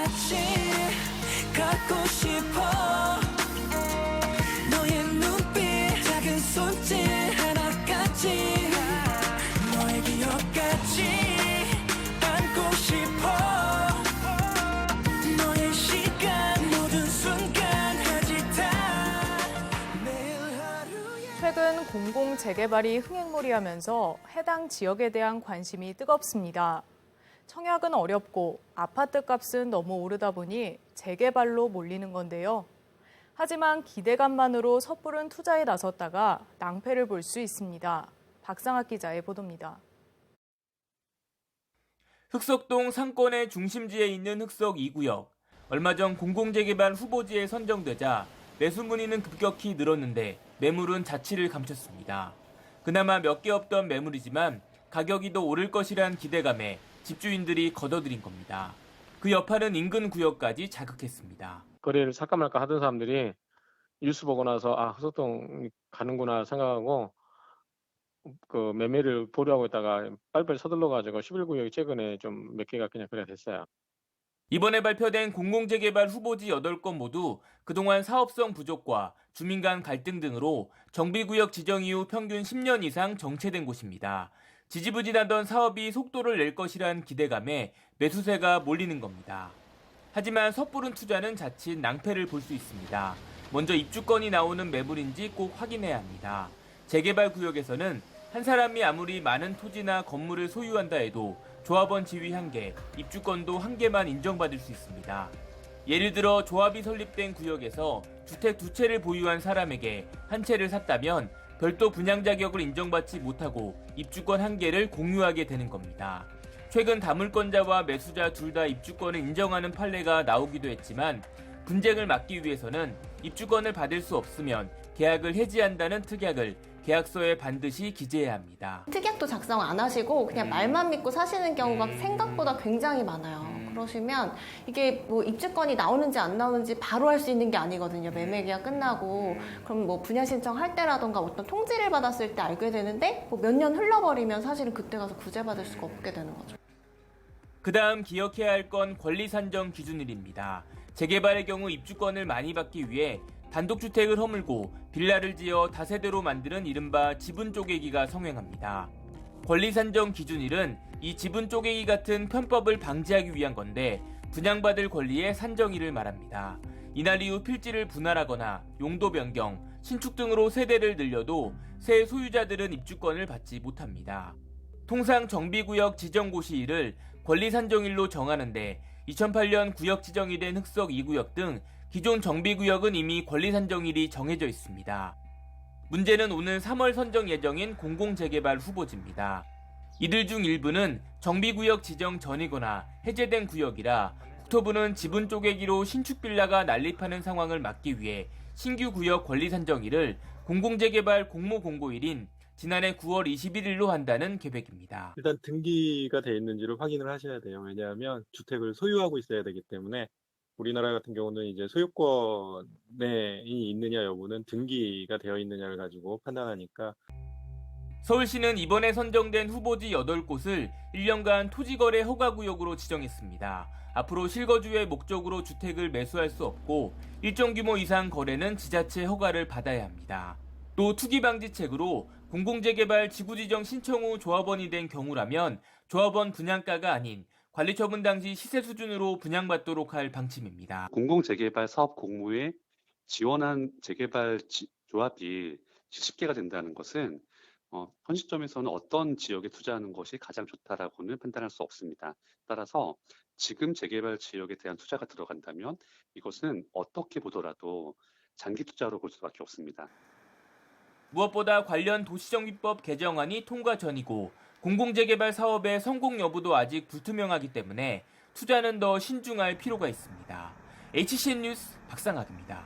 같이 갖고 싶어 너의 눈빛 작은 손짓 하나까지 너의 기억까지 안고 싶어 너의 시간 모든 순간까지 다 매일 하루에 최근 공공 재개발이 흥행몰이하면서 해당 지역에 대한 관심이 뜨겁습니다. 청약은 어렵고 아파트 값은 너무 오르다 보니 재개발로 몰리는 건데요. 하지만 기대감만으로 섣부른 투자에 나섰다가 낭패를 볼 수 있습니다. 박상학 기자의 보도입니다. 흑석동 상권의 중심지에 있는 흑석 2구역. 얼마 전 공공재개발 후보지에 선정되자 매수 문의는 급격히 늘었는데 매물은 자취를 감췄습니다. 그나마 몇 개 없던 매물이지만 가격이 더 오를 것이란 기대감에 집주인들이 걷어들인 겁니다. 그 여파는 인근 구역까지 자극했습니다. 거래를 살까 말까 하던 사람들이 뉴스 보고 나서 흑석동 가는구나 생각하고 그 매매를 보류하고 있다가 빨리빨리 서둘러가지고 11구역이 최근에 좀 몇 개가 그냥 그래 됐어요. 이번에 발표된 공공재개발 후보지 8건 모두 그동안 사업성 부족과 주민 간 갈등 등으로 정비구역 지정 이후 평균 10년 이상 정체된 곳입니다. 지지부진하던 사업이 속도를 낼 것이란 기대감에 매수세가 몰리는 겁니다. 하지만 섣부른 투자는 자칫 낭패를 볼 수 있습니다. 먼저 입주권이 나오는 매물인지 꼭 확인해야 합니다. 재개발 구역에서는 한 사람이 아무리 많은 토지나 건물을 소유한다 해도 조합원 지위 1개, 입주권도 1개만 인정받을 수 있습니다. 예를 들어 조합이 설립된 구역에서 주택 2채를 보유한 사람에게 한 채를 샀다면 별도 분양 자격을 인정받지 못하고 입주권 1개를 공유하게 되는 겁니다. 최근 다물권자와 매수자 둘 다 입주권을 인정하는 판례가 나오기도 했지만 분쟁을 막기 위해서는 입주권을 받을 수 없으면 계약을 해지한다는 특약을 계약서에 반드시 기재해야 합니다. 특약도 작성 안 하시고 그냥 말만 믿고 사시는 경우가 생각보다 굉장히 많아요. 그러시면 이게 뭐 입주권이 나오는지 안 나오는지 바로 할 수 있는 게 아니거든요. 매매 계약 끝나고. 그럼 뭐 분양 신청할 때라던가 어떤 통지를 받았을 때 알게 되는데 뭐 몇 년 흘러버리면 사실은 그때 가서 구제받을 수가 없게 되는 거죠. 그 다음 기억해야 할 건 권리 산정 기준일입니다. 재개발의 경우 입주권을 많이 받기 위해 단독주택을 허물고 빌라를 지어 다세대로 만드는 이른바 지분 쪼개기가 성행합니다. 권리 산정 기준일은 이 지분 쪼개기 같은 편법을 방지하기 위한 건데 분양받을 권리의 산정일을 말합니다. 이날 이후 필지를 분할하거나 용도 변경, 신축 등으로 세대를 늘려도 새 소유자들은 입주권을 받지 못합니다. 통상 정비구역 지정고시일을 권리산정일로 정하는데 2008년 구역 지정이 된 흑석 2구역 등 기존 정비구역은 이미 권리산정일이 정해져 있습니다. 문제는 오는 3월 선정 예정인 공공재개발 후보지입니다. 이들 중 일부는 정비구역 지정 전이거나 해제된 구역이라 국토부는 지분 쪼개기로 신축 빌라가 난립하는 상황을 막기 위해 신규 구역 권리산정일을 공공재개발 공모공고일인 지난해 9월 21일로 한다는 계획입니다. 일단 등기가 돼 있는지를 확인을 하셔야 돼요. 왜냐하면 주택을 소유하고 있어야 되기 때문에 우리나라 같은 경우는 이제 소유권에 있느냐 여부는 등기가 되어 있느냐를 가지고 판단하니까. 서울시는 이번에 선정된 후보지 8곳을 1년간 토지거래 허가구역으로 지정했습니다. 앞으로 실거주의 목적으로 주택을 매수할 수 없고 일정 규모 이상 거래는 지자체 허가를 받아야 합니다. 또 투기방지책으로 공공재개발 지구지정 신청 후 조합원이 된 경우라면 조합원 분양가가 아닌 관리처분 당시 시세 수준으로 분양받도록 할 방침입니다. 공공재개발 사업 공모에 지원한 재개발 조합이 70개가 된다는 것은 현 시점에서는 어떤 지역에 투자하는 것이 가장 좋다라고는 판단할 수 없습니다. 따라서 지금 재개발 지역에 대한 투자가 들어간다면 이것은 어떻게 보더라도 장기 투자로 볼 수밖에 없습니다. 무엇보다 관련 도시정비법 개정안이 통과 전이고 공공재개발 사업의 성공 여부도 아직 불투명하기 때문에 투자는 더 신중할 필요가 있습니다. HCN 뉴스 박상학입니다.